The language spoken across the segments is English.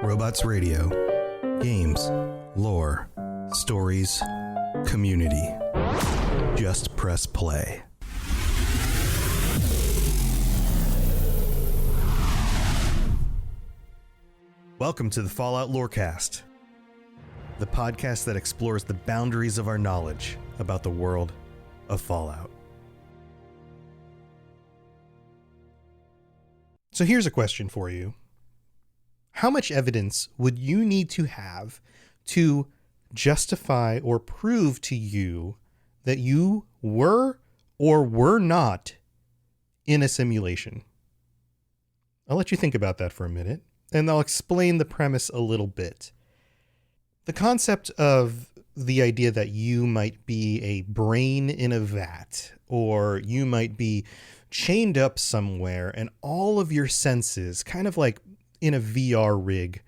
Robots Radio. Games, lore, stories, community. Just press play. Welcome to the Fallout Lorecast, the podcast that explores the boundaries of our knowledge about the world of Fallout. So here's a question for you. How much evidence would you need to have to justify or prove to you that you were or were not in a simulation? I'll let you think about that for a minute, and I'll explain the premise a little bit. The concept of the idea that you might be a brain in a vat, or you might be chained up somewhere and all of your senses, kind of like in a VR rig,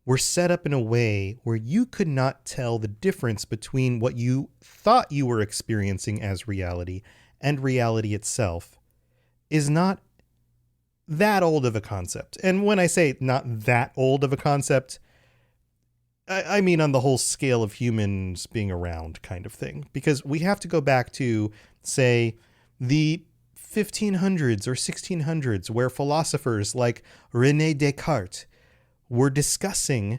were set up in a way where you could not tell the difference between what you thought you were experiencing as reality and reality itself, is not that old of a concept. And when I say not that old of a concept, I mean on the whole scale of humans being around kind of thing. Because we have to go back to, say, the 1500s or 1600s, where philosophers like René Descartes were discussing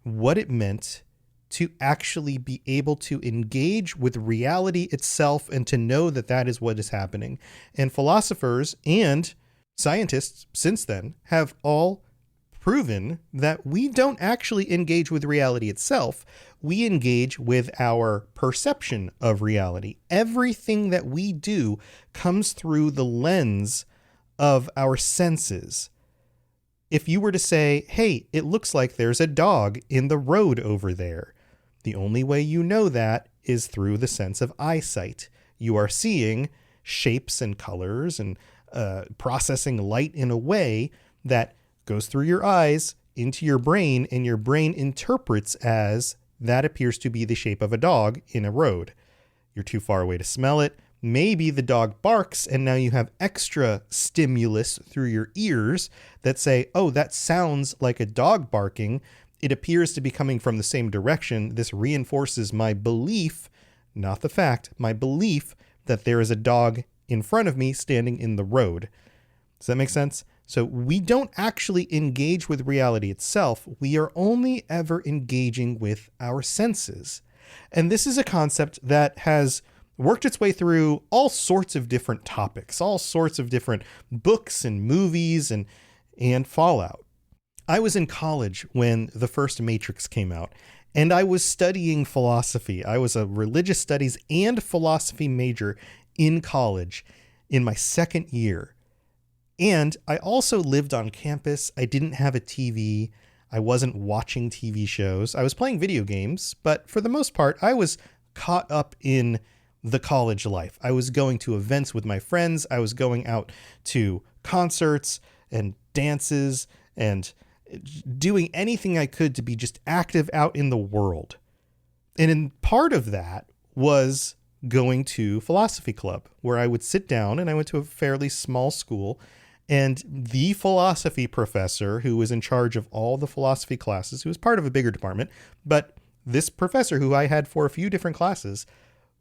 what it meant to actually be able to engage with reality itself and to know that that is what is happening. And philosophers and scientists since then have all proven that we don't actually engage with reality itself. We engage with our perception of reality. Everything that we do comes through the lens of our senses. If you were to say, hey, it looks like there's a dog in the road over there, the only way you know that is through the sense of eyesight. You are seeing shapes and colors and processing light in a way that goes through your eyes into your brain, and your brain interprets as that appears to be the shape of a dog in a road. You're too far away to smell it. Maybe the dog barks, and now you have extra stimulus through your ears that say, oh, that sounds like a dog barking. It appears to be coming from the same direction. This reinforces my belief, not the fact, my belief that there is a dog in front of me standing in the road. Does that make sense? So we don't actually engage with reality itself. We are only ever engaging with our senses. And this is a concept that has worked its way through all sorts of different topics, all sorts of different books and movies and Fallout. I was in college when the first Matrix came out, and I was studying philosophy. I was a religious studies and philosophy major in college in my second year. And I also lived on campus. I didn't have a TV. I wasn't watching TV shows. I was playing video games, but for the most part, I was caught up in the college life. I was going to events with my friends. I was going out to concerts and dances and doing anything I could to be just active out in the world. And in part of that was going to philosophy club, where I would sit down, and I went to a fairly small school, and the philosophy professor who was in charge of all the philosophy classes, who was part of a bigger department, but this professor who I had for a few different classes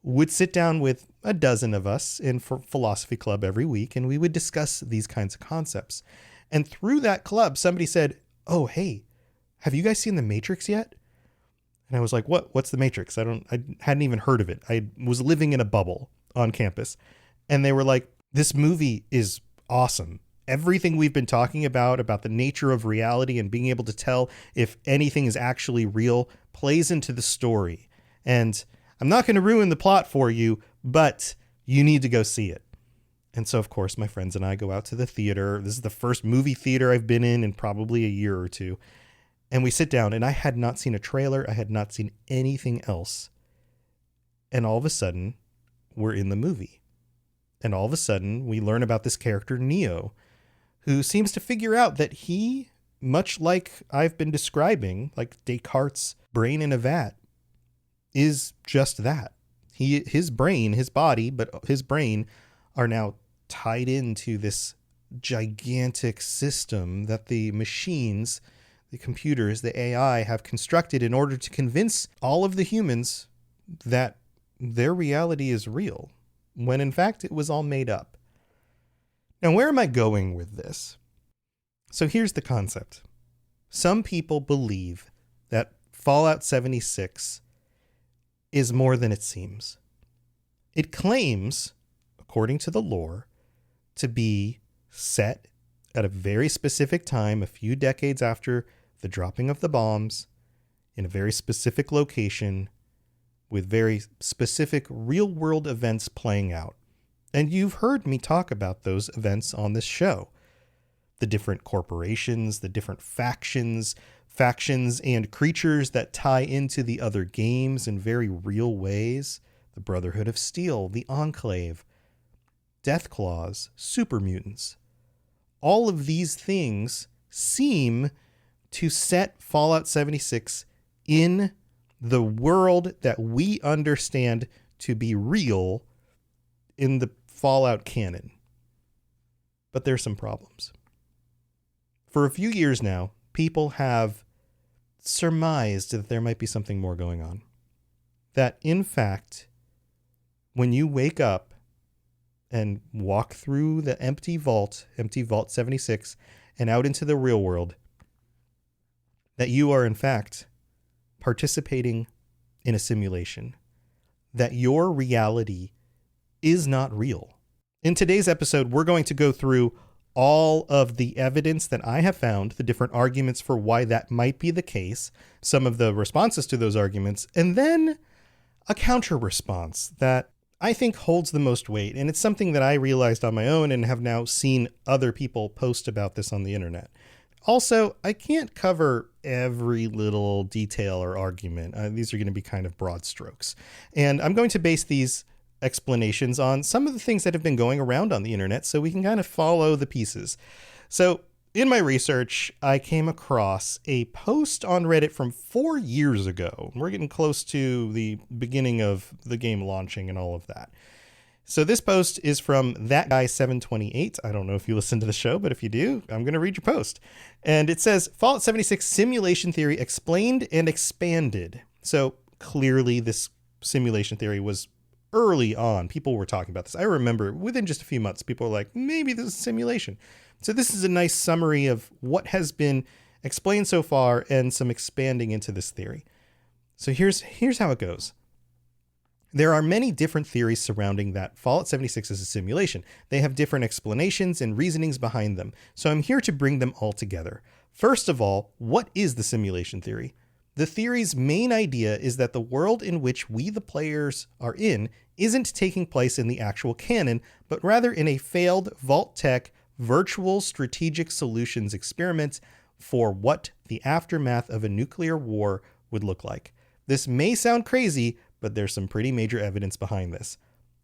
would sit down with a dozen of us in philosophy club every week, and we would discuss these kinds of concepts. And through that club, somebody said, oh, hey, have you guys seen The Matrix yet? And I was like, what's The Matrix? I hadn't even heard of it. I was living in a bubble on campus. And they were like, this movie is awesome. Everything we've been talking about the nature of reality and being able to tell if anything is actually real, plays into the story. And I'm not going to ruin the plot for you, but you need to go see it. And so, of course, my friends and I go out to the theater. This is the first movie theater I've been in probably a year or two. And we sit down, and I had not seen a trailer. I had not seen anything else. And all of a sudden, we're in the movie. And all of a sudden, we learn about this character, Neo, who seems to figure out that he, much like I've been describing, like Descartes' brain in a vat, is just that. His brain, his body, but his brain are now tied into this gigantic system that the machines, the computers, the AI have constructed in order to convince all of the humans that their reality is real, when in fact it was all made up. Now, where am I going with this? So here's the concept. Some people believe that Fallout 76 is more than it seems. It claims, according to the lore, to be set at a very specific time, a few decades after the dropping of the bombs, in a very specific location, with very specific real-world events playing out. And you've heard me talk about those events on this show. The different corporations, the different factions and creatures that tie into the other games in very real ways. The Brotherhood of Steel, the Enclave, Deathclaws, super mutants. All of these things seem to set Fallout 76 in the world that we understand to be real in the Fallout canon. But there's some problems. For a few years now, people have surmised that there might be something more going on. That, in fact, when you wake up and walk through the empty Vault 76, and out into the real world, that you are, in fact, participating in a simulation. That your reality is not real. In today's episode, we're going to go through all of the evidence that I have found, the different arguments for why that might be the case, some of the responses to those arguments, and then a counter response that I think holds the most weight. And it's something that I realized on my own and have now seen other people post about this on the internet. Also, I can't cover every little detail or argument. These are going to be kind of broad strokes. And I'm going to base these explanations on some of the things that have been going around on the internet so we can kind of follow the pieces. So in my research, I came across a post on Reddit from 4 years ago. We're getting close to the beginning of the game launching and all of that. So this post is from That Guy 728. I don't know if you listen to the show, but if you do, I'm going to read your post. And it says, Fallout 76 simulation theory explained and expanded. So clearly this simulation theory was early on. People were talking about this. I remember within just a few months, people were like, maybe this is simulation. So this is a nice summary of what has been explained so far and some expanding into this theory. So here's how it goes. There are many different theories surrounding that Fallout 76 is a simulation. They have different explanations and reasonings behind them. So I'm here to bring them all together. First of all, what is the simulation theory? The theory's main idea is that the world in which we, the players, are in isn't taking place in the actual canon, but rather in a failed Vault-Tec virtual strategic solutions experiment for what the aftermath of a nuclear war would look like. This may sound crazy, but there's some pretty major evidence behind this.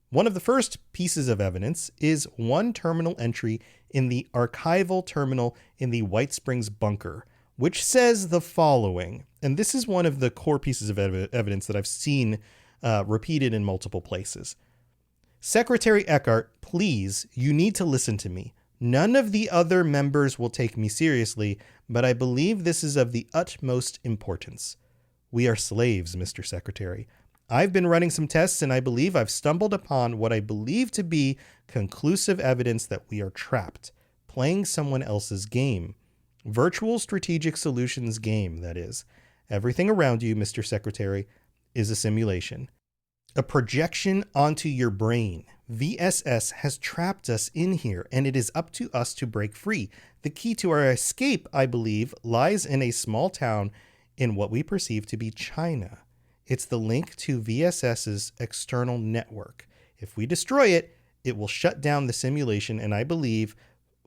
One of the first pieces of evidence is one terminal entry in the archival terminal in the White Springs bunker, which says the following, and this is one of the core pieces of evidence that I've seen repeated in multiple places. Secretary Eckhart, please, you need to listen to me. None of the other members will take me seriously, but I believe this is of the utmost importance. We are slaves, Mr. Secretary. I've been running some tests and I believe I've stumbled upon what I believe to be conclusive evidence that we are trapped, playing someone else's game. Virtual strategic solutions game, that is. Everything around you, Mr. Secretary, is a simulation. A projection onto your brain. VSS has trapped us in here, and it is up to us to break free. The key to our escape, I believe, lies in a small town in what we perceive to be China. It's the link to VSS's external network. If we destroy it, it will shut down the simulation and I believe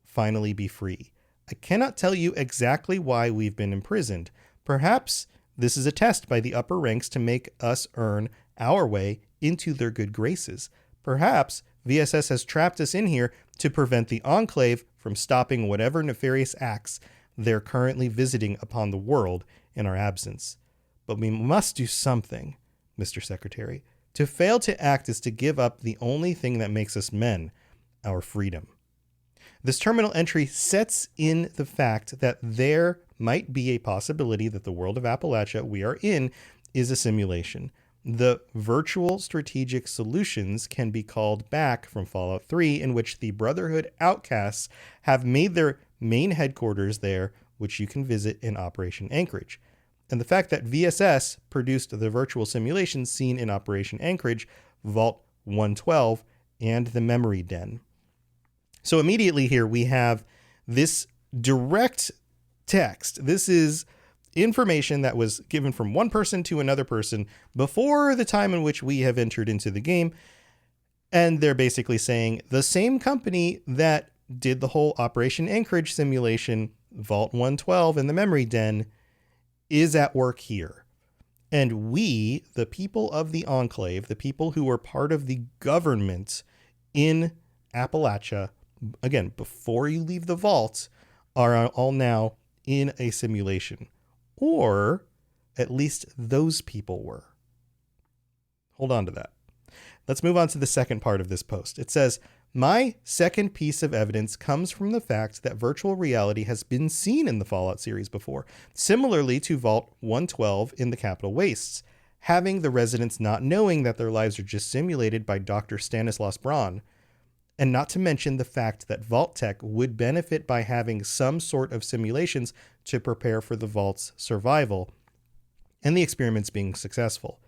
finally be free. I cannot tell you exactly why we've been imprisoned. Perhaps this is a test by the upper ranks to make us earn our way into their good graces. Perhaps VSS has trapped us in here to prevent the Enclave from stopping whatever nefarious acts they're currently visiting upon the world in our absence. But we must do something, Mr. Secretary. To fail to act is to give up the only thing that makes us men, our freedom. This terminal entry sets in the fact that there might be a possibility that the world of Appalachia we are in is a simulation. The virtual strategic solutions can be called back from Fallout 3, in which the Brotherhood outcasts have made their main headquarters there, which you can visit in Operation Anchorage. And the fact that VSS produced the virtual simulations seen in Operation Anchorage, Vault 112, and the Memory Den. So immediately here we have this direct text. This is information that was given from one person to another person before the time in which we have entered into the game. And they're basically saying the same company that did the whole Operation Anchorage simulation, Vault 112 and the Memory Den, is at work here. And we, the people of the Enclave, the people who are part of the government in Appalachia, again, before you leave the vault, are all now in a simulation. Or at least those people were. Hold on to that. Let's move on to the second part of this post. It says, my second piece of evidence comes from the fact that virtual reality has been seen in the Fallout series before, similarly to Vault 112 in the Capital Wastes, having the residents not knowing that their lives are just simulated by Dr. Stanislaus Braun, and not to mention the fact that Vault Tech would benefit by having some sort of simulations to prepare for the Vault's survival, and the experiments being successful.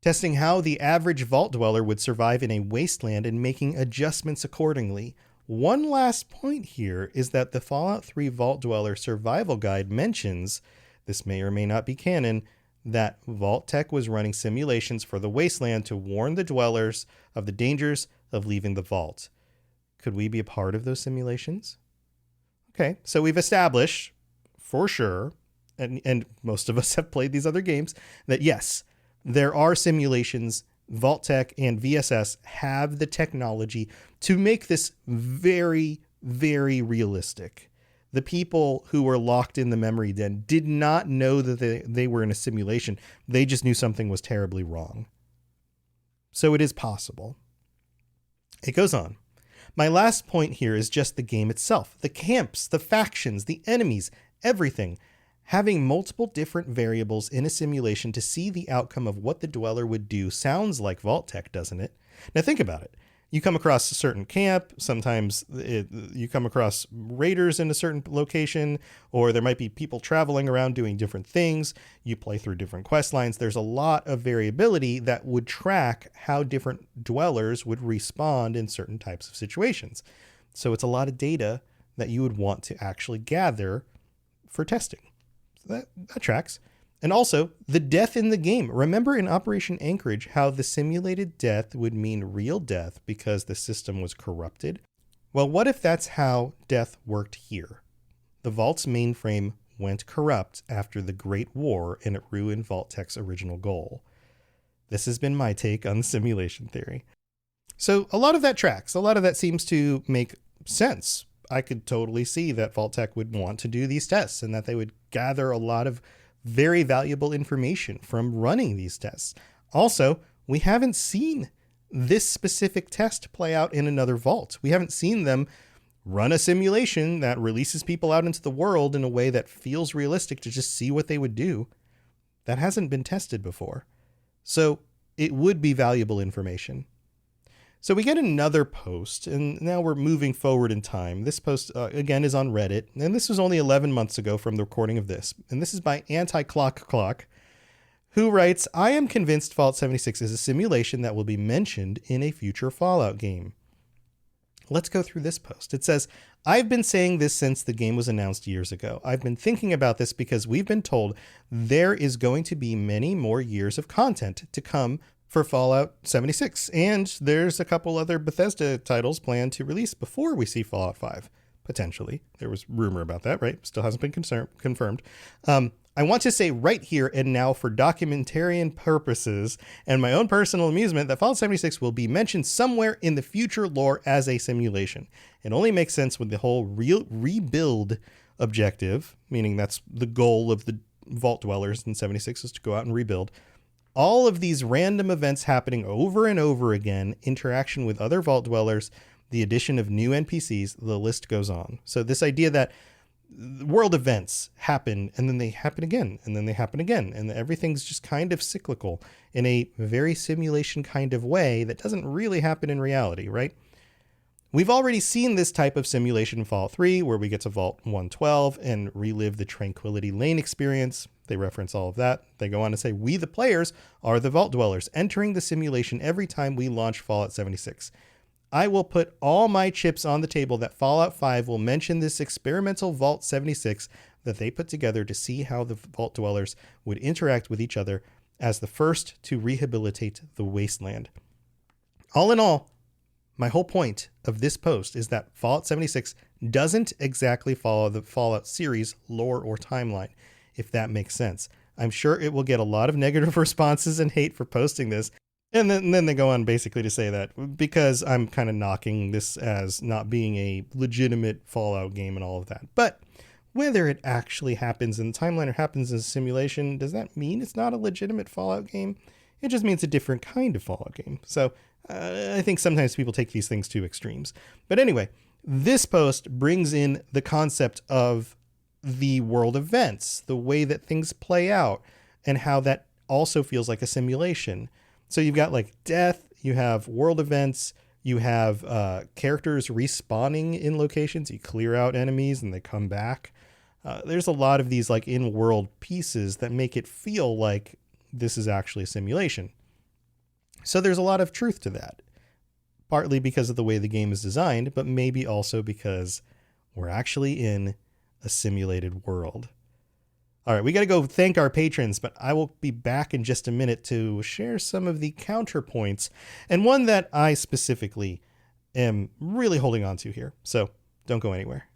Testing how the average Vault dweller would survive in a wasteland and making adjustments accordingly. One last point here is that the Fallout 3 Vault Dweller Survival Guide mentions, this may or may not be canon, that Vault Tech was running simulations for the wasteland to warn the dwellers of the dangers of leaving the vault. Could we be a part of those simulations? Okay, so we've established, for sure, and most of us have played these other games, that yes, there are simulations. Vault Tech and VSS have the technology to make this very, very realistic. The people who were locked in the Memory Den did not know that they were in a simulation. They just knew something was terribly wrong. So it is possible. It goes on. My last point here is just the game itself. The camps, the factions, the enemies, everything. Having multiple different variables in a simulation to see the outcome of what the dweller would do sounds like Vault Tech, doesn't it? Now think about it. You come across a certain camp, sometimes you come across raiders in a certain location, or there might be people traveling around doing different things. You play through different quest lines. There's a lot of variability that would track how different dwellers would respond in certain types of situations. So it's a lot of data that you would want to actually gather for testing. That tracks. And also, the death in the game. Remember in Operation Anchorage how the simulated death would mean real death because the system was corrupted? Well, what if that's how death worked here? The Vault's mainframe went corrupt after the Great War and it ruined Vault Tech's original goal. This has been my take on the simulation theory. So a lot of that tracks. A lot of that seems to make sense. I could totally see that Vault Tech would want to do these tests and that they would gather a lot of very valuable information from running these tests. Also, we haven't seen this specific test play out in another vault. We haven't seen them run a simulation that releases people out into the world in a way that feels realistic to just see what they would do. That hasn't been tested before. So it would be valuable information. So we get another post, and now we're moving forward in time. This post, again, is on Reddit, and this was only 11 months ago from the recording of this. And this is by Anti-Clock, who writes, I am convinced Fallout 76 is a simulation that will be mentioned in a future Fallout game. Let's go through this post. It says, I've been saying this since the game was announced years ago. I've been thinking about this because we've been told there is going to be many more years of content to come for Fallout 76, and there's a couple other Bethesda titles planned to release before we see Fallout 5, potentially. There was rumor about that, right? Still hasn't been confirmed. I want to say right here and now for documentarian purposes and my own personal amusement that Fallout 76 will be mentioned somewhere in the future lore as a simulation. It only makes sense with the whole rebuild objective, meaning that's the goal of the Vault Dwellers in 76 is to go out and rebuild. All of these random events happening over and over again, interaction with other Vault Dwellers, the addition of new NPCs, the list goes on. So this idea that world events happen and then they happen again and then they happen again and everything's just kind of cyclical in a very simulation kind of way that doesn't really happen in reality, right? We've already seen this type of simulation in Fallout 3 where we get to Vault 112 and relive the Tranquility Lane experience. They reference all of that. They go on to say, we the players are the Vault Dwellers entering the simulation every time we launch Fallout 76. I will put all my chips on the table that Fallout 5 will mention this experimental Vault 76 that they put together to see how the Vault Dwellers would interact with each other as the first to rehabilitate the wasteland. All in all, my whole point of this post is that Fallout 76 doesn't exactly follow the Fallout series lore or timeline, if that makes sense. I'm sure it will get a lot of negative responses and hate for posting this. And then they go on basically to say that because I'm kind of knocking this as not being a legitimate Fallout game and all of that. But whether it actually happens in the timeline or happens in a simulation, does that mean it's not a legitimate Fallout game? It just means a different kind of Fallout game. So I think sometimes people take these things to extremes. But anyway, this post brings in the concept of the world events, the way that things play out, and how that also feels like a simulation. So you've got like death, you have world events, you have characters respawning in locations. You clear out enemies and they come back. There's a lot of these like in-world pieces that make it feel like this is actually a simulation. So there's a lot of truth to that, partly because of the way the game is designed, but maybe also because we're actually in a simulated world. All right, we got to go thank our patrons, but I will be back in just a minute to share some of the counterpoints and one that I specifically am really holding on to here. So don't go anywhere.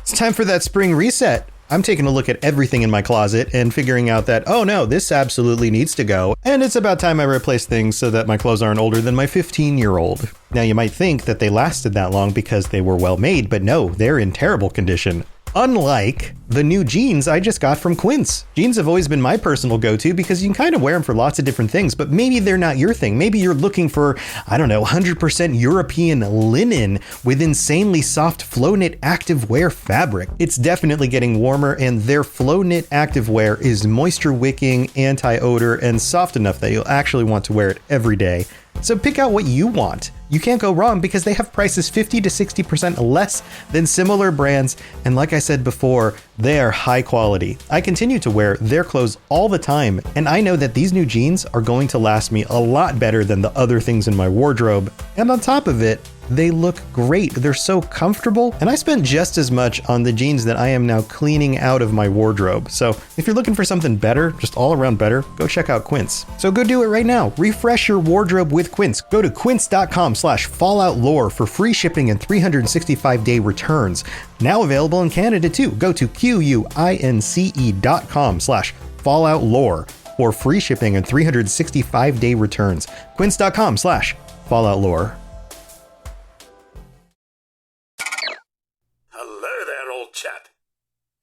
It's time for that spring reset. I'm taking a look at everything in my closet and figuring out that, oh no, this absolutely needs to go. And it's about time I replace things so that my clothes aren't older than my 15-year-old. Now you might think that they lasted that long because they were well made, but no, they're in terrible condition. Unlike the new jeans I just got from Quince. Jeans have always been my personal go-to because you can kind of wear them for lots of different things, but maybe they're not your thing. Maybe you're looking for, 100% European linen with insanely soft flow knit activewear fabric. It's definitely getting warmer, and their flow knit activewear is moisture wicking, anti-odor, and soft enough that you'll actually want to wear it every day. So pick out what you want. You can't go wrong because they have prices 50 to 60% less than similar brands. And like I said before, they are high quality. I continue to wear their clothes all the time, and I know that these new jeans are going to last me a lot better than the other things in my wardrobe. And on top of it, they look great. They're so comfortable. And I spent just as much on the jeans that I am now cleaning out of my wardrobe. So if you're looking for something better, just all around better, go check out Quince. So go do it right now. Refresh your wardrobe with Quince. Go to quince.com/falloutlore for free shipping and 365-day returns. Now available in Canada too. Go to quince.com/falloutlore for free shipping and 365-day returns. Quince.com/falloutlore.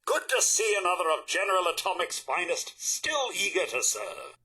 Good to see another of General Atomic's finest, still eager to serve.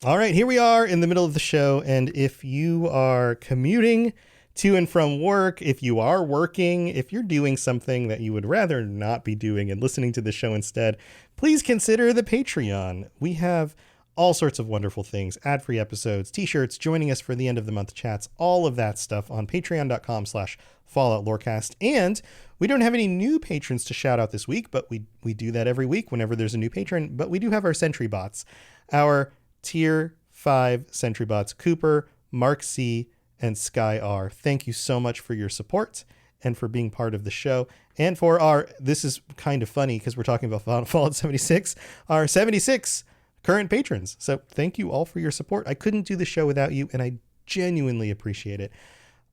All right, here we are in the middle of the show, and if you are commuting to and from work, if you are working, if you're doing something that you would rather not be doing and listening to the show instead, please consider the Patreon. We have all sorts of wonderful things, ad-free episodes, t-shirts, joining us for the end of the month chats, all of that stuff on patreon.com/Fallout Lorecast. And we don't have any new patrons to shout out this week, but we do that every week whenever there's a new patron. But we do have our Sentry Bots, our Tier 5 Sentry Bots, Cooper, Mark C, and Sky R. Thank you so much for your support and for being part of the show. And for our, this is kind of funny because we're talking about Fallout 76, our 76 current patrons. So thank you all for your support. I couldn't do the show without you, and I genuinely appreciate it.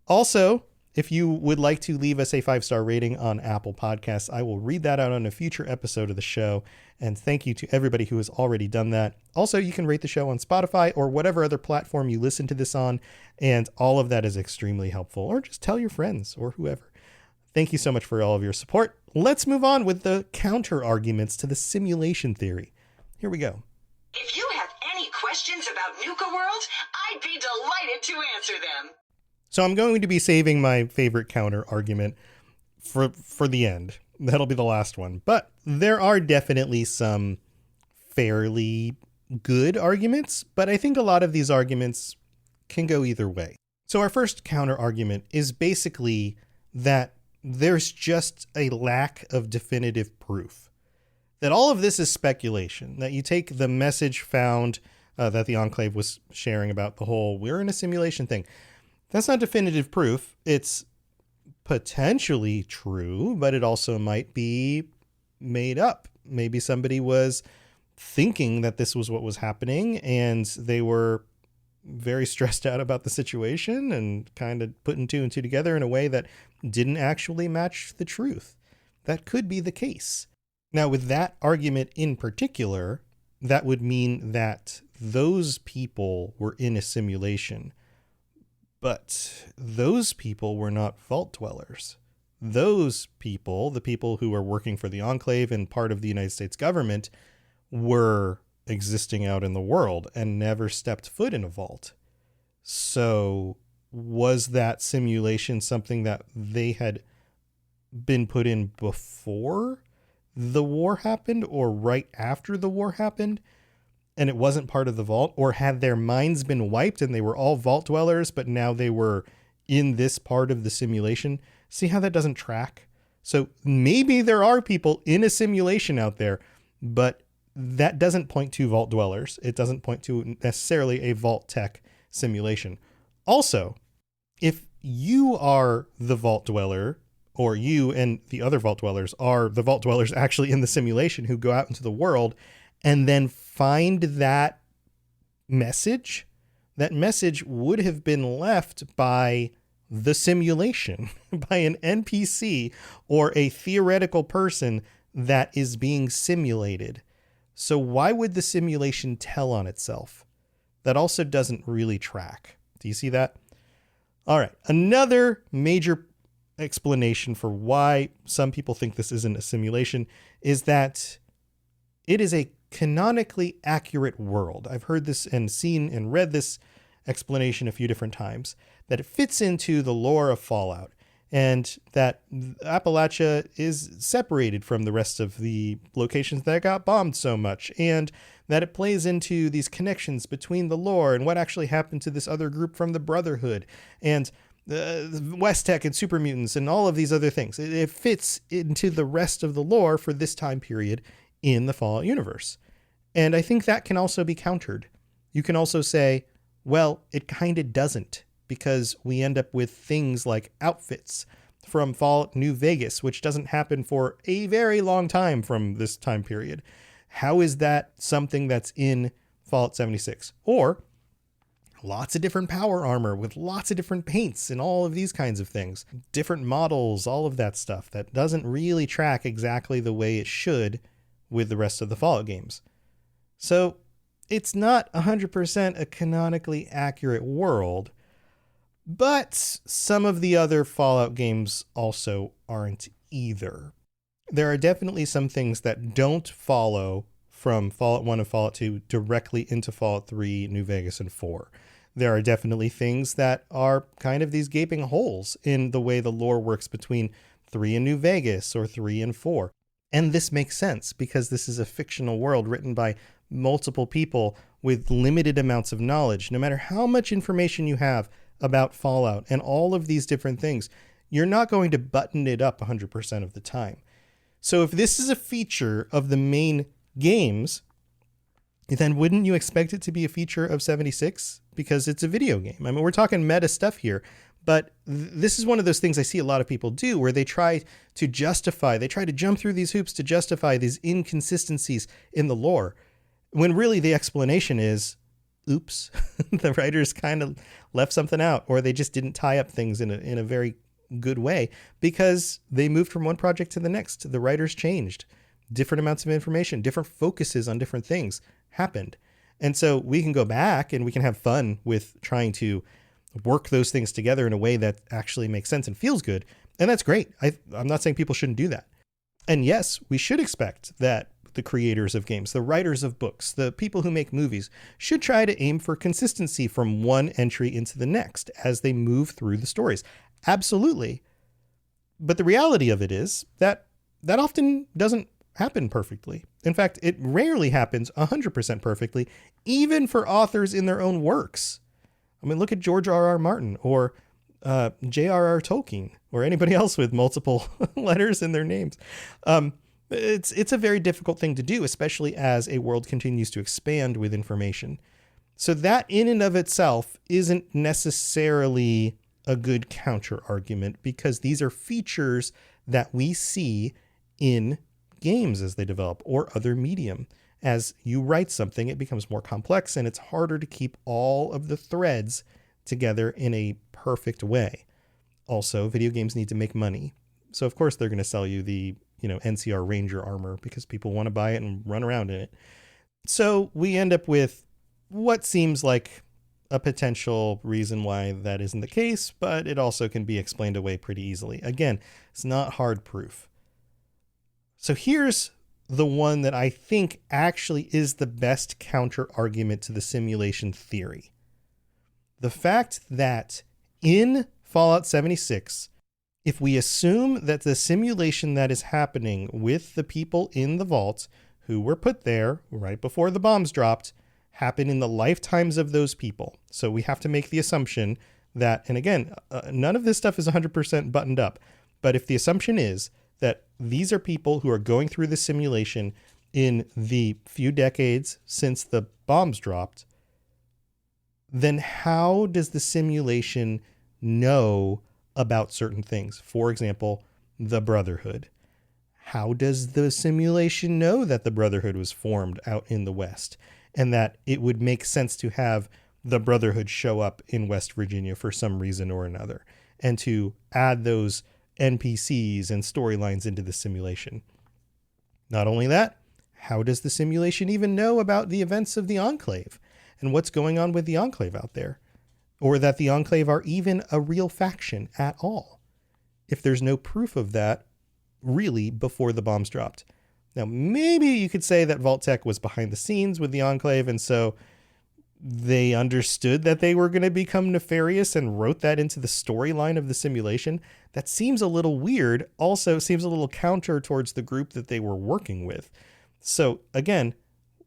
Also, if you would like to leave us a 5-star rating on Apple Podcasts, I will read that out on a future episode of the show. And thank you to everybody who has already done that. Also, you can rate the show on Spotify or whatever other platform you listen to this on. And all of that is extremely helpful. Or just tell your friends or whoever. Thank you so much for all of your support. Let's move on with the counter arguments to the simulation theory. Here we go. If you have any questions about Nuka World, I'd be delighted to answer them. So I'm going to be saving my favorite counter argument for the end. That'll be the last one. But there are definitely some fairly good arguments, but I think a lot of these arguments can go either way. So our first counter argument is basically that there's just a lack of definitive proof. That all of this is speculation, that you take the message found that the Enclave was sharing about the whole we're in a simulation thing. That's not definitive proof. It's potentially true, but it also might be made up. Maybe somebody was thinking that this was what was happening and they were very stressed out about the situation and kind of putting two and two together in a way that didn't actually match the truth. That could be the case. Now, with that argument in particular, that would mean that those people were in a simulation, but those people were not vault dwellers. Those people, the people who were working for the Enclave and part of the United States government, were existing out in the world and never stepped foot in a vault. So was that simulation something that they had been put in before the war happened or right after the war happened and it wasn't part of the vault? Or had their minds been wiped and they were all vault dwellers, but now they were in this part of the simulation? See how that doesn't track? So maybe there are people in a simulation out there, but that doesn't point to vault dwellers. It doesn't point to necessarily a vault tech simulation. Also, if you are the vault dweller, or you and the other vault dwellers are the vault dwellers actually in the simulation who go out into the world and then find that message would have been left by the simulation, by an NPC or a theoretical person that is being simulated. So why would the simulation tell on itself? That also doesn't really track. Do you see that? All right. Another major explanation for why some people think this isn't a simulation is that it is a canonically accurate world. I've heard this and seen and read this explanation a few different times, that it fits into the lore of Fallout, and that Appalachia is separated from the rest of the locations that got bombed so much, and that it plays into these connections between the lore and what actually happened to this other group from the Brotherhood, and West Tech and Super Mutants and all of these other things. It fits into the rest of the lore for this time period in the Fallout universe. And I think that can also be countered. You can also say, well, it kind of doesn't, because we end up with things like outfits from Fallout New Vegas, which doesn't happen for a very long time from this time period. How is that something that's in Fallout 76? Or lots of different power armor with lots of different paints and all of these kinds of things. Different models, all of that stuff that doesn't really track exactly the way it should with the rest of the Fallout games. So it's not 100% a canonically accurate world, but some of the other Fallout games also aren't either. There are definitely some things that don't follow from Fallout 1 and Fallout 2 directly into Fallout 3, New Vegas, and 4. There are definitely things that are kind of these gaping holes in the way the lore works between 3 and New Vegas or 3 and 4. And this makes sense because this is a fictional world written by multiple people with limited amounts of knowledge. No matter how much information you have about Fallout and all of these different things, you're not going to button it up 100% of the time. So if this is a feature of the main games, then wouldn't you expect it to be a feature of 76? Because it's a video game. I mean, we're talking meta stuff here, but this is one of those things I see a lot of people do where they try to jump through these hoops to justify these inconsistencies in the lore, when really the explanation is, oops, the writers kind of left something out, or they just didn't tie up things in a very good way because they moved from one project to the next. The writers changed. Different amounts of information, different focuses on different things happened. And so we can go back and we can have fun with trying to work those things together in a way that actually makes sense and feels good. And that's great. I'm not saying people shouldn't do that. And yes, we should expect that the creators of games, the writers of books, the people who make movies should try to aim for consistency from one entry into the next as they move through the stories. Absolutely. But the reality of it is that often doesn't happen perfectly. In fact, it rarely happens 100% perfectly, even for authors in their own works. I mean, look at George R.R. Martin or J.R.R. Tolkien or anybody else with multiple letters in their names. It's a very difficult thing to do, especially as a world continues to expand with information. So that in and of itself isn't necessarily a good counter argument, because these are features that we see in games as they develop or other medium. As you write something, it becomes more complex and it's harder to keep all of the threads together in a perfect way. Also, video games need to make money. So of course they're going to sell you the, NCR Ranger armor because people want to buy it and run around in it. So we end up with what seems like a potential reason why that isn't the case, but it also can be explained away pretty easily. Again, it's not hard proof. So here's the one that I think actually is the best counter argument to the simulation theory. The fact that in Fallout 76, if we assume that the simulation that is happening with the people in the vault who were put there right before the bombs dropped happen in the lifetimes of those people. So we have to make the assumption that, and again, none of this stuff is 100% buttoned up, but if the assumption is that these are people who are going through the simulation in the few decades since the bombs dropped, then how does the simulation know about certain things? For example, the Brotherhood. How does the simulation know that the Brotherhood was formed out in the West and that it would make sense to have the Brotherhood show up in West Virginia for some reason or another and to add those NPCs and storylines into the simulation? Not only that, how does the simulation even know about the events of the Enclave and what's going on with the Enclave out there? Or that the Enclave are even a real faction at all, if there's no proof of that really before the bombs dropped. Now, maybe you could say that Vault-Tec was behind the scenes with the Enclave, and so they understood that they were going to become nefarious and wrote that into the storyline of the simulation. That seems a little weird. Also seems a little counter towards the group that they were working with. So again,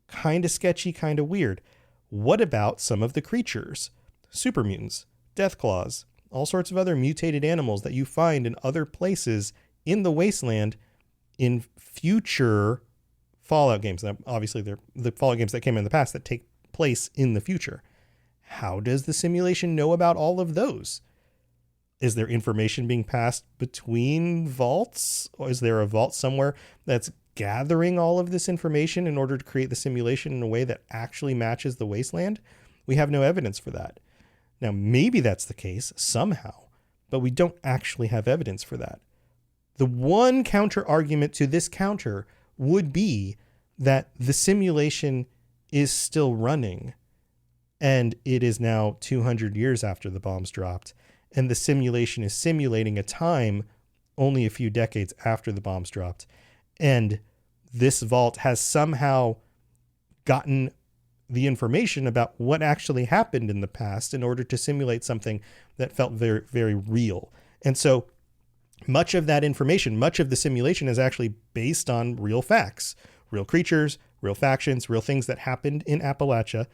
kind of sketchy, kind of weird. What about some of the creatures? Super mutants, Deathclaws, all sorts of other mutated animals that you find in other places in the wasteland in future Fallout games. Now, obviously, they're the Fallout games that came in the past that take place in the future. How does the simulation know about all of those? Is there information being passed between vaults? Or is there a vault somewhere that's gathering all of this information in order to create the simulation in a way that actually matches the wasteland? We have no evidence for that. Now, maybe that's the case somehow, but we don't actually have evidence for that. The one counter argument to this counter would be that the simulation is still running and it is now 200 years after the bombs dropped, and the simulation is simulating a time only a few decades after the bombs dropped. And this vault has somehow gotten the information about what actually happened in the past in order to simulate something that felt very, very real. And so much of that information, much of the simulation is actually based on real facts, real creatures, real factions, real things that happened in Appalachia.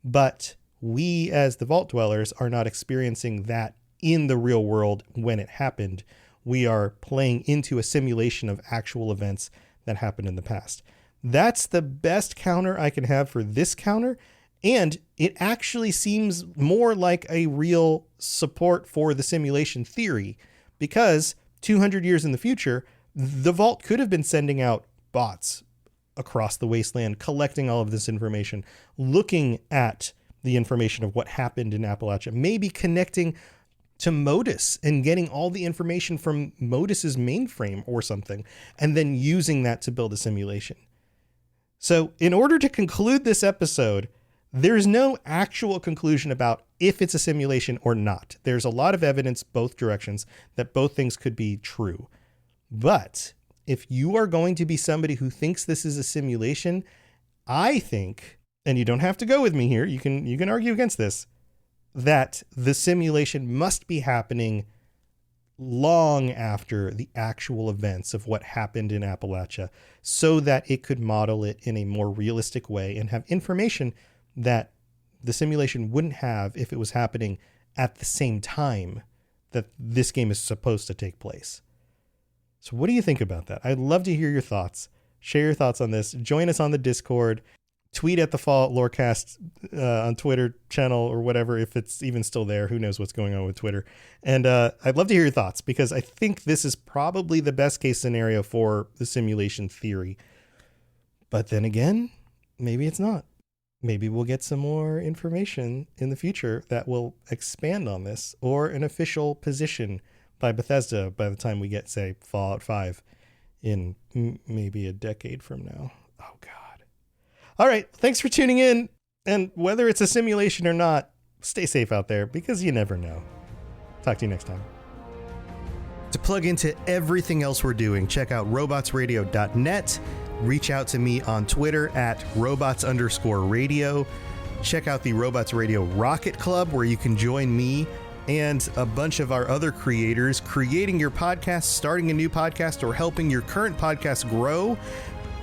But we as the Vault Dwellers are not experiencing that in the real world when it happened. We are playing into a simulation of actual events that happened in the past. That's the best counter I can have for this counter. And it actually seems more like a real support for the simulation theory, because 200 years in the future, the Vault could have been sending out bots across the wasteland, collecting all of this information, looking at the information of what happened in Appalachia, maybe connecting to Modus and getting all the information from Modus's mainframe or something, and then using that to build a simulation. So in order to conclude this episode, there's no actual conclusion about if it's a simulation or not. There's a lot of evidence both directions that both things could be true. But if you are going to be somebody who thinks this is a simulation, I think, and you don't have to go with me here, you can argue against this, that the simulation must be happening long after the actual events of what happened in Appalachia, so that it could model it in a more realistic way and have information that the simulation wouldn't have if it was happening at the same time that this game is supposed to take place. So what do you think about that? I'd love to hear your thoughts. Share your thoughts on this. Join us on the Discord. Tweet at the Fallout Lorecast on Twitter channel or whatever, if it's even still there. Who knows what's going on with Twitter. And I'd love to hear your thoughts, because I think this is probably the best case scenario for the simulation theory. But then again, maybe it's not. Maybe we'll get some more information in the future that will expand on this, or an official position by Bethesda by the time we get, say, Fallout 5 in maybe a decade from now. Oh, God. All right. Thanks for tuning in. And whether it's a simulation or not, stay safe out there, because you never know. Talk to you next time. To plug into everything else we're doing, check out robotsradio.net. Reach out to me on Twitter at robots_radio. Check out the Robots Radio Rocket Club, where you can join me and a bunch of our other creators creating your podcast, starting a new podcast, or helping your current podcast grow.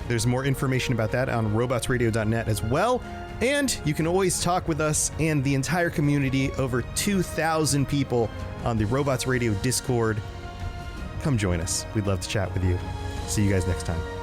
There's more information about that on robotsradio.net as well. And you can always talk with us and the entire community, over 2,000 people on the Robots Radio Discord. Come join us. We'd love to chat with you. See you guys next time.